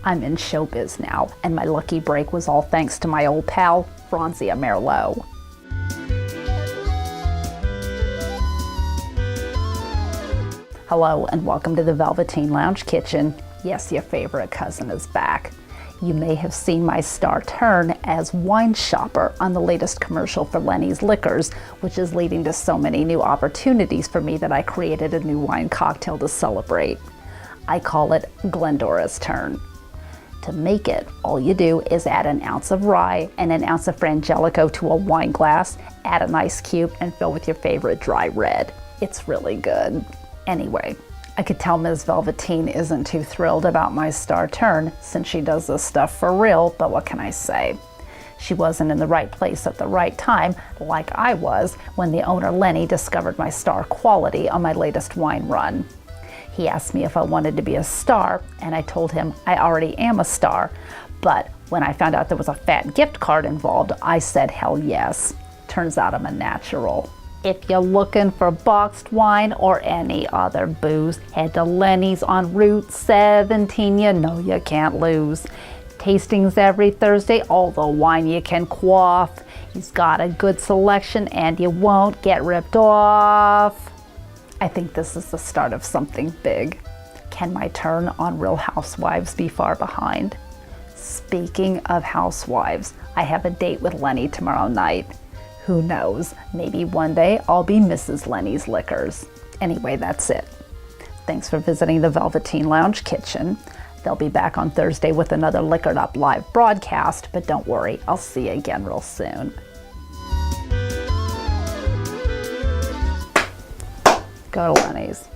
I'm in showbiz now, and my lucky break was all thanks to my old pal, Frangelico. Hello and welcome to the Velveteen Lounge Kitchen. Yes, your favorite cousin is back. You may have seen my star turn as wine shopper on the latest commercial for Lenny's Liquors, which is leading to so many new opportunities for me that I created a new wine cocktail to celebrate. I call it Glendora's Turn. To make it, all you do is add an ounce of rye and an ounce of Frangelico to a wine glass, add an ice cube, and fill with your favorite dry red. It's really good. Anyway, I could tell Ms. Velveteen isn't too thrilled about my star turn since she does this stuff for real, but what can I say? She wasn't in the right place at the right time, like I was when the owner Lenny discovered my star quality on my latest wine run. He asked me if I wanted to be a star, and I told him I already am a star, but when I found out there was a fat gift card involved, I said hell yes. Turns out I'm a natural. If you're looking for boxed wine or any other booze, head to Lenny's on Route 17, you know you can't lose. Tastings every Thursday, all the wine you can quaff. He's got a good selection and you won't get ripped off. I think this is the start of something big. Can my turn on Real Housewives be far behind? Speaking of housewives, I have a date with Lenny tomorrow night. Who knows, maybe one day I'll be Mrs. Lenny's Liquors. Anyway, that's it. Thanks for visiting the Velveteen Lounge Kitchen. They'll be back on Thursday with another Liquored Up live broadcast, but don't worry, I'll see you again real soon. Go to Lenny's.